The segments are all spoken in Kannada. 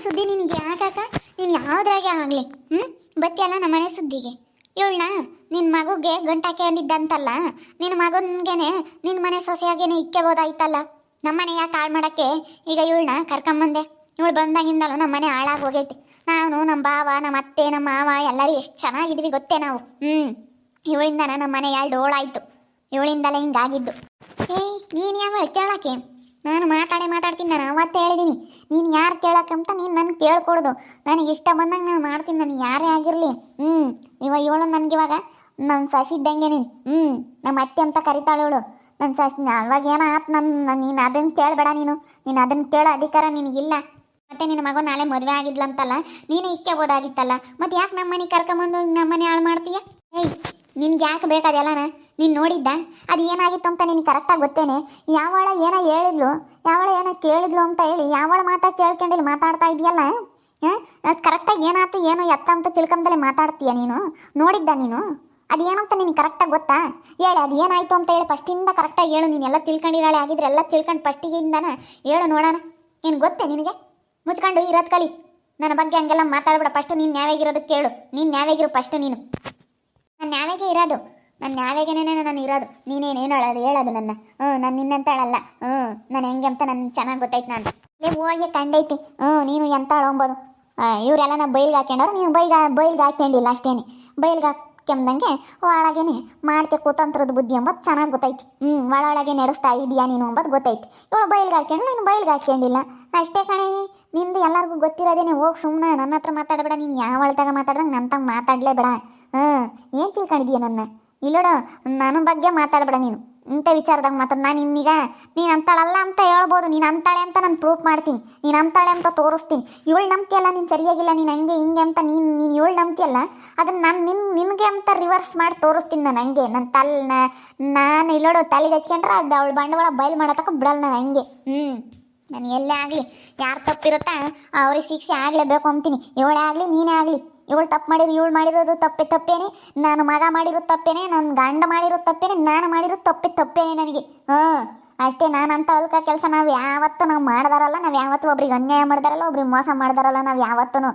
ಸುದ್ದಿ ನಿನಗೆ ಯಾಕಾಕ? ನೀನು ಯಾವುದ್ರಾಗೆ ಆಗಲಿ ಬತ್ತಿಯಲ್ಲ ನಮ್ಮ ಮನೆ ಸುದ್ದಿಗೆ. ಇವಳನ್ನ ನಿನ್ನ ಮಗುಗೆ ಗಂಟಾಕೊಂಡಿದ್ದಂತಲ್ಲ, ನಿನ್ನ ಮಗನಿಗೇನೆ ನಿನ್ನ ಮನೆ ಸೊಸೆಯಾಗೇನೆ ಇಕ್ಕೆಬೋದಾಯ್ತಲ್ಲ. ನಮ್ಮನೆ ಯಾಕೆ ಹಾಳು ಮಾಡೋಕ್ಕೆ ಈಗ ಇವಳನ್ನ ಕರ್ಕೊಂಬಂದೆ. ಇವಳು ಬಂದಾಗಿಂದಲೂ ನಮ್ಮ ಮನೆ ಹಾಳಾಗಿ ಹೋಗೈತಿ. ನಾನು ನಮ್ಮ ಬಾವ, ನಮ್ಮ ಅತ್ತೆ, ನಮ್ಮ ಮಾವ ಎಲ್ಲರೂ ಎಷ್ಟು ಚೆನ್ನಾಗಿದ್ವಿ ಗೊತ್ತೇ ನಾವು. ಇವಳಿಂದನ ನಮ್ಮ ಮನೆ ಎರಡು ಓಳಾಯಿತು. ಇವಳಿಂದಲೇ ಹಿಂಗಾಗಿದ್ದು. ಏಯ್ ನೀನು ಯಾವ ಕೇಳಕ್ಕೆ? ನಾನು ಮಾತಾಡ್ತೀನಿ. ನಾನು ಅವತ್ತೇ ಹೇಳಿದ್ದೀನಿ, ನೀನು ಯಾರು ಕೇಳಕ್ಕಂತ ನೀನು ನನ್ನ ಕೇಳ್ಕೊಡ್ದು. ನನಗೆ ಇಷ್ಟ ಬಂದಂಗೆ ನಾನು ಮಾಡ್ತೀನಿ, ನನಗೆ ಯಾರೇ ಆಗಿರಲಿ. ಇವಳು ನನಗಿವಾಗ ನನ್ನ ಸಸಿ ಇದ್ದಂಗೆ ನೀನು. ನಮ್ಮ ಅತ್ತೆ ಅಂತ ಕರಿತಾಳೆ ಇವಳು ನನ್ನ ಸಸಿ. ಅವಾಗ ಏನೋ ಆತು ನೀನು ಅದನ್ನು ಕೇಳಬೇಡ. ನೀನು ಅದನ್ನು ಕೇಳೋ ಅಧಿಕಾರ ನಿನಗಿಲ್ಲ. ಮತ್ತೆ ನಿನ್ನ ಮಗ ನಾಳೆ ಮದುವೆ ಆಗಿದ್ಲಂತಲ್ಲ, ನೀನೇ ಇಕ್ಕೋಬೋದಾಗಿತ್ತಲ್ಲ. ಮತ್ತೆ ಯಾಕೆ ನಮ್ಮ ಮನೆ ಕರ್ಕೊಂಬಂದು ನಮ್ಮ ಮನೆ ಹಾಳು ಮಾಡ್ತೀಯ? ಏಯ್ ನಿನ್ಗೆ ಯಾಕೆ ಬೇಕಾದೆಲ್ಲನ? ನೀನು ನೋಡಿದ್ದ ಅದು ಏನಾಗಿತ್ತು ಅಂತ ನಿನಗೆ ಕರೆಕ್ಟಾಗಿ ಗೊತ್ತೇನೆ. ಯಾವಳ ಏನೋ ಹೇಳಿದ್ಲು, ಯಾವಳ ಏನೋ ಕೇಳಿದ್ಲು ಅಂತ ಹೇಳಿ ಯಾವಳ ಮಾತಾ ಕೇಳ್ಕೊಂಡಿಲ್ಲಿ ಮಾತಾಡ್ತಾ ಇದೆಯಲ್ಲ. ಅದು ಕರೆಕ್ಟಾಗಿ ಏನಾಯ್ತು ಏನೋ ಎತ್ತ ಅಂತ ತಿಳ್ಕೊಂಡಲ್ಲೇ ಮಾತಾಡ್ತೀಯ ನೀನು. ನೋಡಿದ್ದ ನೀನು? ಅದು ಏನಂತ ನಿನಗೆ ಕರೆಕ್ಟಾಗಿ ಗೊತ್ತಾ? ಹೇಳಿ ಅದು ಏನಾಯಿತು ಅಂತ ಹೇಳಿ ಫಸ್ಟಿಂದ ಕರೆಕ್ಟಾಗಿ ಹೇಳು. ನೀನು ಎಲ್ಲ ತಿಳ್ಕೊಂಡಿರಾಳೆ ಆಗಿದ್ರೆ ಎಲ್ಲ ತಿಳ್ಕೊಂಡು ಫಸ್ಟಿಗಿಂದನ ಹೇಳು ನೋಡೋಣ. ಏನು ಗೊತ್ತೇ ನಿನಗೆ? ಮುಚ್ಕೊಂಡು ಇರೋದು ಕಲಿ. ನನ್ನ ಬಗ್ಗೆ ಹಂಗೆಲ್ಲ ಮಾತಾಡ್ಬೇಡ. ಫಸ್ಟು ನೀನು ನ್ಯಾಯಾಗಿರೋದಕ್ಕೆ ಕೇಳು. ನೀನು ನ್ಯಾಯಾಗಿರು ಫಸ್ಟು. ನೀನು ನಾನು ನ್ಯಾಯಾಗೆ ಇರೋದು, ನನ್ನ ನ್ಯಾಯಾಗೇನೇ ನಾನು ಇರೋದು. ನೀನೇನು ಹೇಳೋದು ನನ್ನ? ನಾನು ನಿನ್ನಂತಾಳಲ್ಲ. ನಾನು ಹೆಂಗೆ ಅಂತ ನನಗೆ ಚೆನ್ನಾಗಿ ಗೊತ್ತಾಯ್ತು. ನಾನು ಹೋಗಿ ಕಂಡೈತಿ. ನೀನು ಎಂತಾಳು ಅಂಬೋದು. ಇವರೆಲ್ಲ ನಾವು ಬೈಲ್ಗೆ ಹಾಕ್ಕೊಂಡವ್ರು, ನೀನು ಬೈಲ್ಗೆ ಹಾಕ್ಕೊಂಡಿಲ್ಲ ಅಷ್ಟೇನೆ. ಬೈಲ್ಗೆ ಹಾಕ್ಕೊಂಬಂಗೆ ಒಳಗೇನೆ ಮಾಡ್ತೆ ಕುತಂತ್ರದ ಬುದ್ಧಿ ಅಂಬೋದು ಚೆನ್ನಾಗಿ ಗೊತ್ತೈತಿ. ಒಳಗೆ ನಡೆಸ್ತಾ ಇದೆಯಾ ನೀನು ಅಂಬೋದು ಗೊತ್ತೈತಿ. ಇವಳು ಬೈಲ್ಗೆ ಹಾಕ್ಕೊಂಡಿಲ್ಲ, ನೀನು ಬೈಲ್ಗೆ ಹಾಕ್ಕೊಂಡಿಲ್ಲ ಅಷ್ಟೇ ಕಣೆ. ನಿಂದು ಎಲ್ಲರಿಗೂ ಗೊತ್ತಿರೋದೇನೆ. ಹೋಗಿ ಸುಮ್ಮನೆ ನನ್ನ ಹತ್ರ ಮಾತಾಡಬೇಡ. ನೀನು ಯಾವ ಒಳತಾಗ ಮಾತಾಡ್ದಂಗೆ ನನ್ನ ತಂಗ ಮಾತಾಡಲೇಬೇಡ. ಏನು ತಿಳ್ಕೊಂಡಿದೀಯ ನನ್ನ? ಇಲ್ಲೋಡ, ನನ್ನ ಬಗ್ಗೆ ಮಾತಾಡಬೇಡ ನೀನು. ಇಂಥ ವಿಚಾರದಾಗ ಮಾತಾಡ. ನಾನು ಇನ್ನೀಗ ನೀನು ಅಂತಾಳಲ್ಲ ಅಂತ ಹೇಳ್ಬೋದು. ನೀನು ಅಂತಾಳೆ ಅಂತ ನಾನು ಪ್ರೂಫ್ ಮಾಡ್ತೀನಿ. ನೀನು ಅಂತಾಳೆ ಅಂತ ತೋರಿಸ್ತೀನಿ. ಇವಳು ನಂಬ್ತಿಯಲ್ಲ ನೀನು ಸರಿಯಾಗಿಲ್ಲ, ನೀನು ಹಂಗೆ ಹಿಂಗೆ ಅಂತ ನೀನು ಇವಳು ನಂಬ್ತಿಯಲ್ಲ, ಅದನ್ನು ನಾನು ನಿನಗೆ ಅಂತ ರಿವರ್ಸ್ ಮಾಡಿ ತೋರಿಸ್ತೀನಿ. ನಾನು ಹಂಗೆ ನಾನು ಇಲ್ಲೋಡು ತಲೆಗೆ ಹಚ್ಕೊಂಡ್ರೆ ಅದು ಅವಳು ಬಂಡವಾಳ ಬಯಲು ಮಾಡತಕ್ಕ ಬಿಡಲ್ಲ. ನಾನು ಹಂಗೆ ನಾನು ಎಲ್ಲೇ ಆಗಲಿ ಯಾರು ತಪ್ಪಿರುತ್ತಾ ಅವ್ರಿಗೆ ಶಿಕ್ಷೆ ಆಗಲೇಬೇಕು ಅಂತೀನಿ. ಇವಳೇ ಆಗಲಿ ನೀನೇ ಆಗಲಿ. ಇವಳು ತಪ್ಪು ಇವಳು ಮಾಡಿರೋದು ತಪ್ಪೇನೆ. ನಾನು ಮಗ ಮಾಡಿರೋದು ತಪ್ಪೇನೆ. ನನ್ನ ಗಂಡ ಮಾಡಿರೋದು ತಪ್ಪೇನೆ. ನಾನು ಮಾಡಿರೋದು ತಪ್ಪೇನೆ ನನಗೆ. ಅಷ್ಟೇ. ನಾನಂತ ಅಲ್ಕ ಕೆಲಸ ನಾವು ಮಾಡ್ದಾರಲ್ಲ. ನಾವು ಯಾವತ್ತೂ ಒಬ್ರಿಗೆ ಅನ್ಯಾಯ ಮಾಡ್ದಾರಲ್ಲ, ಒಬ್ರಿಗೆ ಮೋಸ ಮಾಡ್ದಾರಲ್ಲ ನಾವು ಯಾವತ್ತೂ.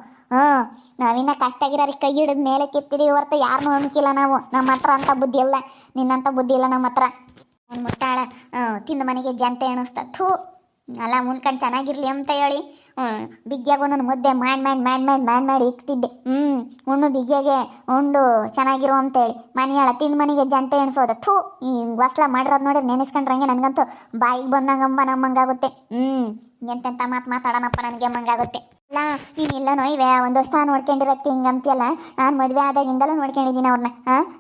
ನಾವಿನ್ನ ಕಷ್ಟ ಆಗಿರೋರಿಗೆ ಕೈ ಹಿಡಿದ ಮೇಲೆ ಕೆತ್ತಿದೀವಿ ಹೊರತು ಯಾರನ್ನೂ ಅನ್ಕಿಲ್ಲ ನಾವು. ನಮ್ಮ ಹತ್ರ ಅಂಥ ಬುದ್ಧಿ ಇಲ್ಲ, ನಿನ್ನಂಥ ಬುದ್ಧಿ ಇಲ್ಲ ನಮ್ಮ ಹತ್ರ. ಅವ್ನು ಮುಟ್ಟಾಳ ತಿಂದ ಮನೆಗೆ ಜಂತೆ ಎಣಿಸ್ತಾ. ಥೂ ಅಲ್ಲ ಮುನ್ಕಂಡು ಚೆನ್ನಾಗಿರ್ಲಿ ಅಂತ ಹೇಳಿ ಬಿಗ್ಗಿಯಾಗೂ ನಾನು ಮುದ್ದೆ ಮಾಡಿ ಇಕ್ತಿದ್ದೆ. ಉಣ್ಣು ಬಿಗ್ಗಿಯಾಗೆ ಉಂಡು ಚೆನ್ನಾಗಿರು ಅಂತೇಳಿ ಮನೆಯಾಳ ತಿಂದ ಮನೆಗೆ ಜಂತೆ ಎಣಿಸೋದ. ಥೂ ಈ ಹೊಸ್ಲ ಮಾಡಿರೋದು ನೋಡಿ ನೆನೆಸ್ಕೊಂಡ್ರಂಗೆ ನನಗಂತೂ ಬಾಯಿಗೆ ಬಂದಂಗಂಬ ನಮ್ಮಂಗಾಗುತ್ತೆ. ಎಂತೆಂಥ ಮಾತಾಡೋಣಪ್ಪ ನನಗೆ ಅಮ್ಮಂಗಾಗುತ್ತೆ. ಅಲ್ಲ ನೀನೆಲ್ಲ ನೋಯ್ವೆ ಒಂದು ವರ್ಷ ನೋಡ್ಕೊಂಡಿರೋದಕ್ಕೆ ಹಿಂಗಂತೀಯಲ್ಲ. ನಾನು ಮದುವೆ ಆದಾಗಿಂದಲೂ ನೋಡ್ಕೊಂಡಿದ್ದೀನಿ ಅವ್ರನ್ನ.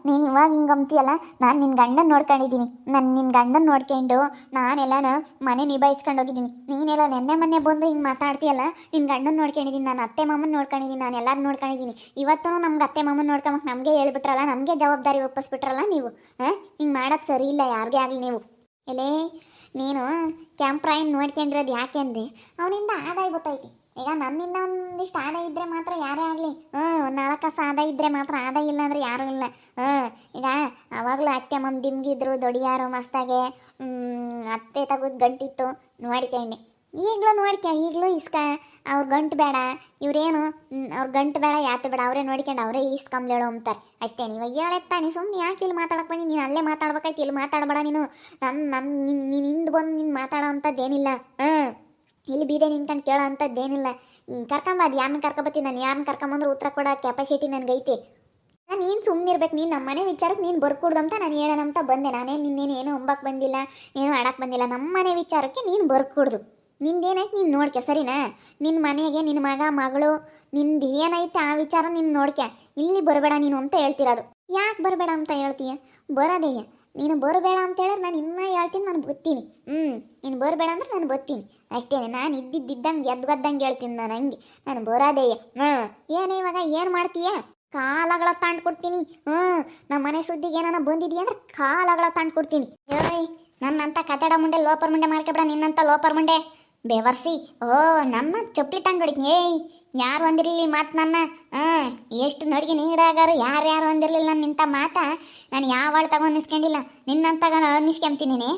ನೀನು ಇವಾಗ ಹಿಂಗಂತೀಯಲ್ಲ. ನಾನು ನಿನ್ನ ಗಂಡನ ನೋಡ್ಕೊಂಡಿದ್ದೀನಿ. ನಿನ್ನ ಗಂಡನ ನೋಡ್ಕೊಂಡು ನಾನೆಲ್ಲನ ಮನೆ ನಿಭಾಯಿಸ್ಕೊಂಡು ಹೋಗಿದ್ದೀನಿ. ನೀನೆಲ್ಲ ಮೊನ್ನೆ ಬಂದು ಹಿಂಗೆ ಮಾತಾಡ್ತೀಯಲ್ಲ. ನಿನ್ನ ಗಂಡನ ನೋಡ್ಕೊಂಡಿದ್ದೀನಿ, ನಾನು ಅತ್ತೆ ಮಾಮನ ನೋಡ್ಕೊಂಡಿದ್ದೀನಿ, ನಾನು ಎಲ್ಲರೂ ನೋಡ್ಕೊಂಡಿದ್ದೀನಿ. ಇವತ್ತೂ ನಮ್ಗೆ ಅತ್ತೆ ಮಾಮನ ನೋಡ್ಕೊಂಬಕ್ಕೆ ನಮಗೆ ಹೇಳ್ಬಿಟ್ರಲ್ಲ, ನಮಗೆ ಜವಾಬ್ದಾರಿ ಒಪ್ಪಿಸ್ಬಿಟ್ರಲ್ಲ ನೀವು. ಹಿಂಗೆ ಮಾಡೋದು ಸರಿ ಇಲ್ಲ ಯಾರಿಗೇ ಆಗಲಿ ನೀವು. ಎಲ್ಲೇ ನೀನು ಕ್ಯಾಂಪ್ರಾಯನ್ ನೋಡ್ಕೊಂಡಿರೋದು ಯಾಕೆ ಅಂದರೆ ಅವನಿಂದ ಆದಾಯ ಗೊತ್ತೈತಿ. ಈಗ ನನ್ನಿಂದ ಒಂದಿಷ್ಟು ಆದಾಯ ಇದ್ದರೆ ಮಾತ್ರ ಯಾರೇ ಆಗಲಿ. ಒಂದು 4 ಕಾಸು ಆದಾಯ ಇದ್ದರೆ ಮಾತ್ರ, ಆದಾಯ ಇಲ್ಲ ಅಂದರೆ ಯಾರೂ ಇಲ್ಲ. ಈಗ ಅವಾಗಲೂ ಅತ್ತೆ ಮಮ್ಮ ದಿಂಗಿದ್ರು ದೊಡ್ಡಿಯಾರು ಮಸ್ತಾಗೆ ಅತ್ತೆ ತೆಗೆದು ಗಂಟಿತ್ತು ನೋಡ್ಕೊಂಡೆ. ಈಗಲೂ ಇಸ್ಕ ಅವ್ರ ಗಂಟು ಬೇಡ, ಇವರೇನು ಅವ್ರ ಗಂಟು ಬೇಡ ಯಾತು ಬೇಡ, ಅವರೇ ನೋಡ್ಕೊಂಡು ಅವರೇ ಇಸ್ಕೊಂಬ್ಲೇಳು ಅಂತಾರೆ ಅಷ್ಟೇ. ಇವಾಗ ಹೇಳತ್ತಾನೆ ಸುಮ್ಮನೆ ಯಾಕೆ ಇಲ್ಲಿ ಮಾತಾಡಕ್ಕೆ ಬಂದು ನೀನು ಅಲ್ಲೇ ಮಾತಾಡ್ಬೇಕಾಯ್ತು. ಇಲ್ಲಿ ಮಾತಾಡಬೇಡ ನೀನು. ನೀನು ಹಿಂದೆ ಬಂದು ನೀನು ಮಾತಾಡೋ ಅಂಥದ್ದೇನಿಲ್ಲ. ಇಲ್ಲಿ ಬೀದೆ ನಿಂತ್ಕೊಂಡು ಕೇಳೋ ಅಂಥದ್ದೇನಿಲ್ಲ. ಕರ್ಕೊಂಬದು ಯಾರನ್ನ ಕರ್ಕೊಬತ್ತೀನಿ ನಾನು. ಯಾರನ್ನ ಕರ್ಕೊಂಬಂದ್ರೆ ಉತ್ತರ ಕೊಡೋ ಕೆಪಾಸಿಟಿ ನನಗೈತಿ. ನೀನು ಸುಮ್ಮನಿರ್ಬೇಕು. ನೀನು ನಮ್ಮ ಮನೆ ವಿಚಾರಕ್ಕೆ ನೀನು ಬರ್ಕೊಡ್ದು ಅಂತ ನಾನು ಹೇಳೋಣ ಅಂತ ಬಂದೆ. ನಾನೇನು ನಿನ್ನೇನು ಏನೂ ಹೊಂಬಕ್ಕೆ ಬಂದಿಲ್ಲ, ಏನೂ ಆಡಕ್ಕೆ ಬಂದಿಲ್ಲ. ನಮ್ಮ ಮನೆ ವಿಚಾರಕ್ಕೆ ನೀನು ಬರ್ಕೊಡ್ದು. ನಿಂದೇನಾಯ್ತು ನೀನು ನೋಡ್ಕೆ ಸರಿನಾ? ನಿನ್ನ ಮನೆಗೆ ನಿನ್ನ ಮಗ ಮಗಳು ನಿಂದು ಏನೈತೆ ಆ ವಿಚಾರ ನೀನು ನೋಡ್ಕೆ. ಇಲ್ಲಿ ಬರಬೇಡ ನೀನು ಅಂತ ಹೇಳ್ತಿರೋದು. ಯಾಕೆ ಬರಬೇಡ ಅಂತ ಹೇಳ್ತೀಯ? ಬರೋದೇಯ ನೀನು ಬರಬೇಡ ಅಂತ ಹೇಳಿದ್ರೆ ನಾನು ಇನ್ನೂ ಹೇಳ್ತೀನಿ, ನಾನು ಬರ್ತೀನಿ. ನೀನು ಬರಬೇಡ ಅಂದ್ರೆ ನಾನು ಬರ್ತೀನಿ ಅಷ್ಟೇ. ನಾನು ಇದ್ದಿದ್ದಂಗೆ ಎದ್ದಂಗೆ ಹೇಳ್ತೀನಿ ನಾನು ಹಂಗೆ. ನಾನು ಬರೋದೇಯ. ಏನು ಇವಾಗ ಏನು ಮಾಡ್ತೀಯ? ಕಾಲಗಳ ತಾಂಡು ಕೊಡ್ತೀನಿ. ನಮ್ಮ ಮನೆ ಸುದ್ದಿಗೆ ಏನಾನ ಬಂದಿದೆಯಾ ಅಂದ್ರೆ ಕಾಲಗಳ ತಾಂಡು ಕೊಡ್ತೀನಿ. ಏಯ್ ನನ್ನಂತ ಕಚಡ ಮುಂಡೆ ಲೋಪರ್ ಮುಂಡೆ ಮಾಡ್ಕೊಬೇಡ. ನಿನ್ನಂತ ಲೋಪರ್ ಮುಂಡೆ ಬೇವರ್ಸಿ ನನ್ನ ಚಪ್ಪಲಿ ತಂದು ಹೊಡಿತೀನಿ. ಏಯ್ ಯಾರು ಅಂದಿರಲಿ ಮಾತು ನನ್ನ. ಎಷ್ಟು ನಡಿಗೆ ನೀಡಾಗಾರು ಯಾರ್ಯಾರು ಅಂದಿರಲಿಲ್ಲ ನಾನು ನಿಂತ ಮಾತಾ. ನಾನು ಯಾವಳು ತಗೊಂಡು ನಿಸ್ಕೊಂಡಿಲ್ಲ, ನಿನ್ನಂತಾಗ ನಿಸ್ಕೊಂತೀನಿ.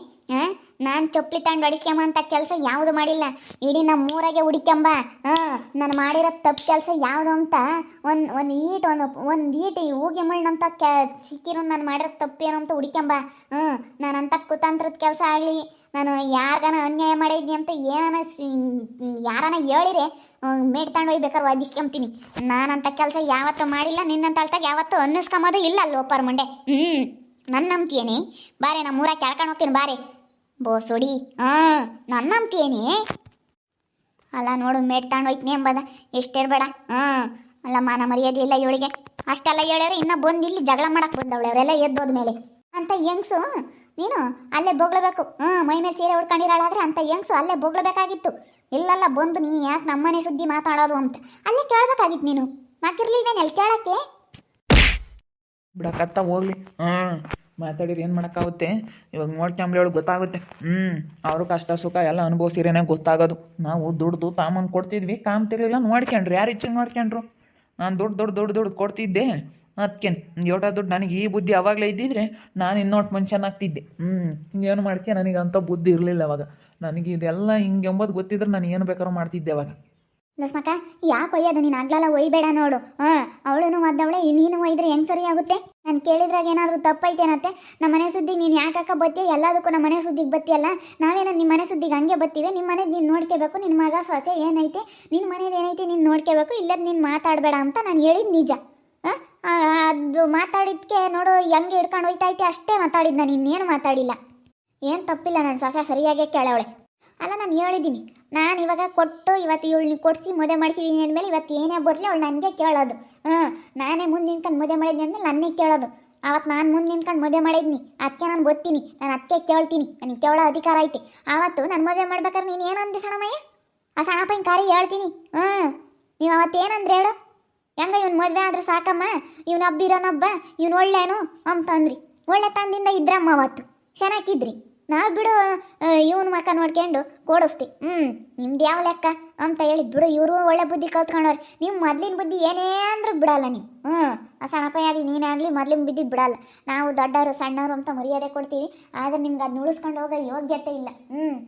ನಾನು ಚಪ್ಪಲಿ ತಗೊಂಡು ಹೊಡಿಸ್ಕೊಂಬ ಅಂತ ಕೆಲಸ ಯಾವುದು ಮಾಡಿಲ್ಲ. ಇಡೀ ನಮ್ಮ ಊರಾಗೆ ಹುಡಿಕೊಂಬ. ನಾನು ಮಾಡಿರೋ ತಪ್ಪು ಕೆಲಸ ಯಾವುದು ಅಂತ ಒಂದು ಈಟ್ ಹೂಗೆ ಮುಳ್ಳಂತ ಸಿಕ್ಕಿರೋ ನಾನು ಮಾಡಿರೋ ತಪ್ಪೇನು ಅಂತ ಹುಡಿಕೊಂಬ. ನಾನು ಅಂಥ ಕುತಂತ್ರದ ಕೆಲಸ ಆಗಲಿ, ನಾನು ಯಾರಿಗಾನ ಅನ್ಯಾಯ ಮಾಡಿದ್ನಿ ಅಂತ ಯಾರನ ಹೇಳಿರೆ ಮೇಟ್ ತಗೊಂಡು ಹೋಗ್ಬೇಕಾದ್ರೆ ಒದಿಸ್ಕೊಂತೀನಿ. ನಾನಂಥ ಕೆಲಸ ಯಾವತ್ತೂ ಮಾಡಿಲ್ಲ. ನಿನ್ನಂತ ಅಳ್ತಾಗ ಯಾವತ್ತೂ ಅನ್ನಿಸ್ಕೊಂಬೋದು ಇಲ್ಲ ಅಲ್ಲಿ ಒಪ್ಪರ್ ಮುಂಡೆ. ನನ್ನ ನಂಬ್ತೀಯೇನೆ? ಬಾರೆ ನಮ್ಮ ಊರಾಗ ಕೇಳ್ಕೊಂಡು ಹೋಗ್ತೀನಿ ಬಾರೆ ಬೋಸೊಡಿ. ನನ್ನ ನಂಬ್ತೀಯೇನೆ? ಅಲ್ಲ ನೋಡು, ಮೇಟ್ ತಗೊಂಡು ಹೋಯ್ತೀನಿ ಎಂಬದ ಎಷ್ಟಿರ್ಬೇಡ. ಅಲ್ಲ ಮಾನ ಮರ್ಯಾದೆ ಇಲ್ಲ ಇವಳಿಗೆ. ಅಷ್ಟೆಲ್ಲ ಹೇಳ್ಯಾರ ಇನ್ನೂ ಬಂದು ಇಲ್ಲಿ ಜಗಳ ಮಾಡಕ್ಕೆ ಬಂದವಳೆ ಅವರೆಲ್ಲ ಎದ್ದೋದ್ಮೇಲೆ. ಅಂತ ಹೆಂಗ್ಸು ನೀನು ಅಲ್ಲೇ ಬೋಗ್ಲೇಬೇಕು. ಮೈ ಮೇಲೆ ಸೀರೆ ಉಡ್ಕೊಂಡಿರಾಳಾದ್ರೆ ಅಂತ ಹೆಂಗ್ಸು ಅಲ್ಲೇ ಬೋಗ್ಲೇಬೇಕಾಗಿತ್ತು. ಇಲ್ಲಲ್ಲ ಬಂದು ನೀ ಯಾಕೆ ನಮ್ಮನೆ ಸುದ್ದಿ ಮಾತಾಡೋದು ಅಂತ ಅಲ್ಲೇ ಕೇಳಬೇಕಾಗಿತ್ತು ನೀನು. ಮಾತಿರ್ಲಿಲ್ವೇನೆ ಅಲ್ಲಿ ಕೇಳಕ್ಕೆ? ಬಿಡಕತ್ತ ಹೋಗ್ಲಿ. ಮಾತಾಡಿರಿ ಏನು ಮಾಡೋಕ್ಕಾಗುತ್ತೆ. ಇವಾಗ ನೋಡ್ಕೊಂಬ್ಲಿ ಅವಳು ಗೊತ್ತಾಗುತ್ತೆ. ಅವರು ಕಷ್ಟ ಸುಖ ಎಲ್ಲ ಅನುಭವಿಸಿರೇನೆ ಗೊತ್ತಾಗೋದು. ನಾವು ದುಡ್ದು ತಾಮಂದು ಕೊಡ್ತಿದ್ವಿ, ಕಾಮ್ತಿರ್ಲಿಲ್ಲ ನೋಡ್ಕೊಂಡ್ರು. ಯಾರು ಇಚ್ಛೆ ನೋಡ್ಕೊಂಡ್ರು? ನಾನು ದುಡ್ಡು ಕೊಡ್ತಿದ್ದೆ. ಅದಕ್ಕೇನು ಯೋಟ ದುಡ್ಡು ನನಗೆ ಈ ಬುದ್ಧಿ ಅವಾಗಲೇ ಇದ್ದಿದ್ರೆ ನಾನು ಇನ್ನೊಟ್ಟು ಮನುಷ್ಯನಾಗ್ತಿದ್ದೆ. ಹಿಂಗೇನು ಮಾಡ್ತೀಯ? ನನಗೆ ಅಂಥ ಬುದ್ಧಿ ಇರಲಿಲ್ಲ ಅವಾಗ. ನನಗೆ ಇದೆಲ್ಲ ಹಿಂಗೆ ಎಂಬುದು ಗೊತ್ತಿದ್ರೆ ನಾನು ಏನು ಬೇಕಾದ್ರೂ ಮಾಡ್ತಿದ್ದೆ ಅವಾಗ. ಲಕ್ಷ್ಮಕ್ಕ ಯಾಕೆ ಒಯ್ಯೋದು? ನೀನು ಆಗ್ಲಲ್ಲ ಒಯ್ಬೇಡ ನೋಡು. ಅವಳು ಮದ್ದವಳೆ, ನೀನು ಒಯ್ದ್ರೆ ಹೆಂಗೆ ಸರಿ ಆಗುತ್ತೆ? ನಾನು ಕೇಳಿದ್ರಾಗ ಏನಾದರೂ ತಪ್ಪೈತೇನತ್ತೆ? ನಮ್ಮ ಮನೆ ಸುದ್ದಿಗೆ ನೀನು ಯಾಕಕ್ಕ ಬತ್ತೀಯ? ಎಲ್ಲದಕ್ಕೂ ನಮ್ಮ ಮನೆ ಸುದ್ದಿಗೆ ಬತ್ತೀಯಲ್ಲ. ನಾವೇನೋ ನಿಮ್ಮ ಮನೆ ಸುದ್ದಿಗೆ ಹಂಗೆ ಬತ್ತೀವಿ. ನಿಮ್ಮ ಮನೇದು ನೀನು ನೋಡ್ಕೋಬೇಕು. ನಿನ್ನ ಮಗ ಸೊಸೆ ಏನೈತೆ, ನಿನ್ನ ಮನೇದು ಏನೈತೆ ನೀನು ನೋಡ್ಕೋಬೇಕು. ಇಲ್ಲದ ನೀನು ಮಾತಾಡಬೇಡ ಅಂತ ನಾನು ಹೇಳಿದ್ದು ನಿಜ. ಅದು ಮಾತಾಡಿದ್ಕೆ ನೋಡು ಹೆಂಗೆ ಹಿಡ್ಕೊಂಡು ಹೋಯ್ತೈತೆ ಅಷ್ಟೇ ಮಾತಾಡಿದ್ದು. ನಾನು ಇನ್ನೇನು ಮಾತಾಡಿಲ್ಲ. ಏನು ತಪ್ಪಿಲ್ಲ, ನನ್ನ ಸೊಸೆ ಸರಿಯಾಗೇ ಕೇಳವಳೆ. ಅಲ್ಲ ನಾನು ಹೇಳಿದ್ದೀನಿ, ನಾನು ಇವಾಗ ಕೊಟ್ಟು ಇವತ್ತು ಇವಳನ್ನ ಕೊಡಿಸಿ ಮದುವೆ ಮಾಡಿಸಿದ್ದೀನಿ ಅಂದಮೇಲೆ ಇವತ್ತು ಏನೇ ಬರಲಿ ಅವಳು ನನಗೆ ಕೇಳೋದು. ನಾನೇ ಮುಂದೆ ನಿಂತ್ಕೊಂಡು ಮದುವೆ ಮಾಡಿದ್ನಿ ಅಂದಮೇಲೆ ನನಗೆ ಕೇಳೋದು. ಆವತ್ತು ನಾನು ಮುಂದೆ ನಿಂತ್ಕೊಂಡು ಮದುವೆ ಮಾಡಿದ್ನಿ, ಅದಕ್ಕೆ ನಾನು ಗೊತ್ತೀನಿ. ನಾನು ಅದಕ್ಕೆ ಕೇಳ್ತೀನಿ, ನನಗೆ ಕೇಳೋ ಅಧಿಕಾರ ಐತೆ. ಆವತ್ತು ನಾನು ಮದುವೆ ಮಾಡ್ಬೇಕಾದ್ರೆ ನೀನು ಏನಂದಿ ಸಣ್ಣಮ್ಮಯ್ಯ? ಆ ಸಣ್ಣಪ್ಪನ ಕಾರಿ ಹೇಳ್ತೀನಿ. ನೀವು ಅವತ್ತು ಏನಂದ್ರೆ ಹೇಳು? ಹೆಂಗ ಇವ್ನು ಮದುವೆ ಆದ್ರೆ ಸಾಕಮ್ಮ, ಇವ್ನು ಹಬ್ಬಿರೋನೊಬ್ಬ, ಇವ್ನು ಒಳ್ಳೇನು ಅಂತಂದ್ರಿ. ಒಳ್ಳೆ ತಂದಿಂದ ಇದ್ರಮ್ಮ ಅವತ್ತು ಚೆನ್ನಾಗಿದ್ರಿ. ನಾವು ಬಿಡು ಇವನ ಮಕ್ಕ ನೋಡ್ಕೊಂಡು ಕೊಡಿಸ್ತಿ. ನಿಮ್ದು ಯಾವ ಲೆಕ್ಕ ಅಂತ ಹೇಳಿ ಬಿಡು. ಇವರು ಒಳ್ಳೆ ಬುದ್ಧಿ ಕಲ್ತ್ಕೊಂಡವ್ರಿ. ನೀವು ಮೊದ್ಲಿನ ಬುದ್ಧಿ ಏನೇ ಅಂದ್ರೂ ಬಿಡಲ್ಲ ನೀವು. ಆ ಸಣ್ಣಪ್ಪ ಆಗಲಿ ನೀನೇ ಆಗಲಿ ಮೊದ್ಲಿನ ಬುದ್ಧಿ ಬಿಡಲ್ಲ. ನಾವು ದೊಡ್ಡವರು ಸಣ್ಣವರು ಅಂತ ಮರ್ಯಾದೆ ಕೊಡ್ತೀವಿ, ಆದರೆ ನಿಮ್ಗೆ ಅದು ಉಳಿಸ್ಕೊಂಡು ಹೋಗೋ ಯೋಗ್ಯತೆ ಇಲ್ಲ.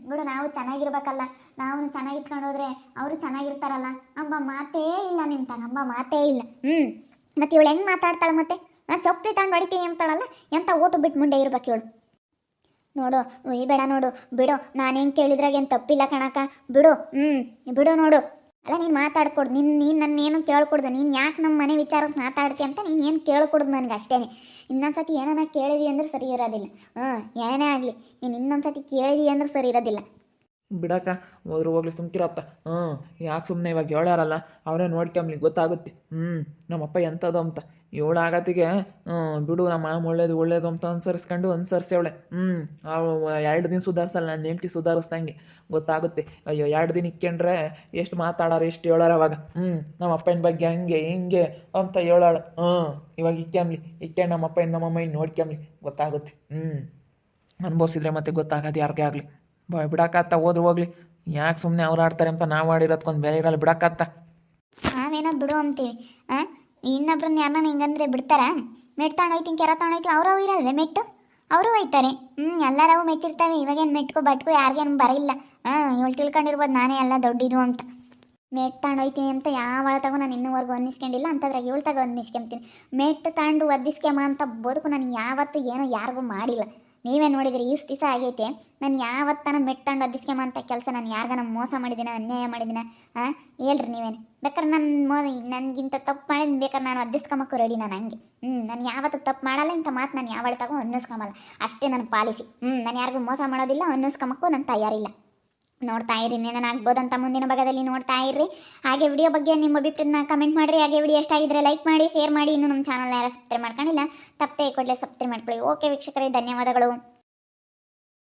ಬಿಡು, ನಾವು ಚೆನ್ನಾಗಿರ್ಬೇಕಲ್ಲ, ನಾವು ಚೆನ್ನಾಗಿಟ್ಕೊಂಡು ಹೋದ್ರೆ ಅವರು ಚೆನ್ನಾಗಿರ್ತಾರಲ್ಲ ಅಂಬ ಮಾತೇ ಇಲ್ಲ ನಿಮ್ಮ ತಗಂಬ ಮಾತೇ ಇಲ್ಲ. ಮತ್ತು ಇವಳು ಹೆಂಗೆ ಮಾತಾಡ್ತಾಳೆ ಮತ್ತೆ? ಚಪ್ಪಲಿ ತಗೊಂಡು ಹೊಡಿತೀನಿ ಅಂತಾಳಲ್ಲ, ಎಂಥ ಓಟು ಬಿಟ್ಟು ಮುಂದೆ ಇರ್ಬೇಕು ಇವಳು. ನೋಡು ಬೇಡ ನೋಡು, ಬಿಡು. ನಾನೇನು ಕೇಳಿದ್ರಾಗೇನು ತಪ್ಪಿಲ್ಲ ಕಣಕ್ಕ, ಬಿಡು. ಬಿಡು ನೋಡು. ಅಲ್ಲ ನೀನು ಮಾತಾಡ್ಕೊಡ್ದು, ನೀನು ನನ್ನೇನು ಕೇಳ್ಕೊಡ್ದು. ನೀನು ಯಾಕೆ ನಮ್ಮ ಮನೆ ವಿಚಾರಕ್ಕೆ ಮಾತಾಡ್ತಿ ಅಂತ ನೀನು ಏನು ಕೇಳ್ಕೊಡ್ದು ನನಗೆ ಅಷ್ಟೇ. ಇನ್ನೊಂದ್ಸತಿ ಏನಾನ ಕೇಳಿದಿ ಅಂದ್ರೆ ಸರಿ ಇರೋದಿಲ್ಲ. ಏನೇ ಆಗಲಿ ನೀನು ಇನ್ನೊಂದ್ಸತಿ ಕೇಳಿದಿ ಅಂದ್ರೆ ಸರಿ ಇರೋದಿಲ್ಲ. ಬಿಡಕ್ಕ ಹೋಗ್ಲಿ ಸುಮ್ಕಿರಪ್ಪ. ಯಾಕೆ ಸುಮ್ಮನೆ ಇವಾಗ ಹೇಳಾರಲ್ಲ ಅವರೇ ನೋಡ್ಕೊಂಬ್ಲಿ ಗೊತ್ತಾಗುತ್ತೆ. ನಮ್ಮಪ್ಪ ಎಂಥದ್ದು ಅಂತ ಏಳು ಆಗತ್ತಿಗೆ ಬಿಡು ನಮ್ಮ ಮಾಮ ಒಳ್ಳೇದು ಅಂತ ಅನುಸರಿಸ್ಯವಳೆ. 2 ದಿನ ಸುಧಾರಿಸಲ್ಲ, ನಾನು ಹೆಂಡ್ತಿ ಸುಧಾರಿಸ್ದಂಗೆ ಗೊತ್ತಾಗುತ್ತೆ. ಅಯ್ಯೋ 2 ದಿನ ಇಕ್ಕೊಂಡ್ರೆ ಎಷ್ಟು ಮಾತಾಡಾರ ಎಷ್ಟು ಹೇಳಾರ ಅವಾಗ. ನಮ್ಮ ಅಪ್ಪನ ಬಗ್ಗೆ ಹಂಗೆ ಹಿಂಗೆ ಅಂತ ಹೇಳಾಳ. ಇವಾಗ ಇಕ್ಕೊಂಡು ನಮ್ಮ ಅಪ್ಪ ನಮ್ಮಮ್ಮ ನೋಡ್ಕೊಂಬ್ಲಿ ಗೊತ್ತಾಗುತ್ತೆ. ಅನುಭವಿಸಿದ್ರೆ ಮತ್ತೆ ಗೊತ್ತಾಗೋದು ಯಾರಿಗೇ ಆಗಲಿ. ಬಿಡಾಕತ್ತ ಹೋಗ್ಲಿ. ಯಾಕೆ ಸುಮ್ಮನೆ ಅವ್ರು ಆಡ್ತಾರೆ ಅಂತ ನಾವು ಆಡಿರೋದ್ಕೊಂದು ಬೆಲೆ ಇರಲ್ಲ. ಬಿಡಾಕತ್ತ ನಾವೇನೋ ಬಿಡು ಅಂತೀವಿ. ಇನ್ನೊಬ್ರನ್ನ ಯಾರನ್ನ ಹಿಂಗಂದ್ರೆ ಬಿಡ್ತಾರ? ಮೆಟ್ಟು ತಗೊಂಡೋಯ್ತೀನಿ, ಕೆರ ತಗೊಂಡೋಯ್ತೀವಿ. ಅವರು ಇರಲ್ವೇ ಮೆಟ್ಟು? ಅವರು ಒಯ್ತಾರೆ. ಎಲ್ಲರೂ ಮೆಟ್ಟಿರ್ತಾವೆ. ಇವಾಗೇನು ಮೆಟ್ಕೋ ಬಟ್ಕೋ ಯಾರಿಗೇನು ಬರಲ್ಲ. ಇವಳು ತಿಳ್ಕೊಂಡಿರ್ಬೋದು ನಾನೇ ಎಲ್ಲ ದೊಡ್ಡಿದು ಅಂತ. ಮೆಟ್ಟು ತಗೊಂಡೋಯ್ತೀನಿ ಅಂತ ಯಾವ ತಗೋ ನಾನು ಇನ್ನೂವರೆಗೂ ಅನ್ನಿಸ್ಕೊಂಡಿಲ್ಲ. ಅಂತದ್ರಾಗ ಇವಳು ತಗೋ ಅನ್ನಿಸ್ಕೊಂತೀನಿ. ಮೆಟ್ಟು ತಗೊಂಡು ಒದ್ದಿಸ್ಕೊಂಬ ಅಂತ ಬದುಕು ನಾನು ಯಾವತ್ತೂ ಏನೋ ಯಾರಿಗೂ ಮಾಡಿಲ್ಲ. ನೀವೇ ನೋಡಿದ್ರಿ ಇಷ್ಟು ದಿವಸ ಆಗೈತೆ ನಾನು ಯಾವತ್ತನ ಮೆಟ್ಟಂಡು ಒದ್ದಿಸ್ಕೊಂಬ ಅಂತ ಕೆಲಸ ನಾನು ಯಾರಿಗಾನ ಮೋಸ ಮಾಡಿದ್ದೀನ, ಅನ್ಯಾಯ ಮಾಡಿದ್ದೀನ? ಹೇಳ್ರಿ ನೀವೇನು ಬೇಕಾದ್ರೆ ನನಗಿಂತ ತಪ್ಪು ಮಾಡಿದ್ ಬೇಕಾದ್ರೆ ನಾನು ಒದ್ದಿಸ್ಕೊಂಬಕ್ಕೂ ರೆಡಿ. ನಾನು ಹಂಗೆ ನಾನು ಯಾವತ್ತೂ ತಪ್ಪು ಮಾಡಲ್ಲ. ಇಂಥ ಮಾತು ನಾನು ಯಾವಳ ತಗೋ ಅನ್ನಿಸ್ಕೊಂಬಲ್ಲ. ಅಷ್ಟೇ ನನ್ನ ಪಾಲಿಸಿ. ನಾನು ಯಾರಿಗೂ ಮೋಸ ಮಾಡೋದಿಲ್ಲ, ಅನ್ನಿಸ್ಕೊಂಬಕ್ಕೂ ನಾನು ತಯಾರಿಲ್ಲ. ನೋಡ್ತಾ ಇರಿ, ಏನೇನು ಆಗ್ಬೋದಂತ ಮುಂದಿನ ಭಾಗದಲ್ಲಿ ನೋಡ್ತಾ ಇರ್ರಿ. ಹಾಗೆ ವಿಡಿಯೋ ಬಗ್ಗೆ ನಿಮ್ಮ ಅಭಿಪ್ರಾಯನ ಕಮೆಂಟ್ ಮಾಡಿರಿ. ಹಾಗೆ ವಿಡಿಯೋ ಎಷ್ಟಾಗಿದ್ದರೆ ಲೈಕ್ ಮಾಡಿ, ಶೇರ್ ಮಾಡಿ. ಇನ್ನೂ ನಮ್ಮ ಚಾನಲ್ನ ಯಾರು ಸಬ್ಸ್ಕ್ರೈಬ್ ಮಾಡ್ಕೊಂಡಿಲ್ಲ ತಪ್ಪದೆ ಕೂಡಲೇ ಸಬ್ಸ್ಕ್ರೈಬ್ ಮಾಡ್ಕೊಳ್ಳಿ. ಓಕೆ ವೀಕ್ಷಕರೇ, ಧನ್ಯವಾದಗಳು.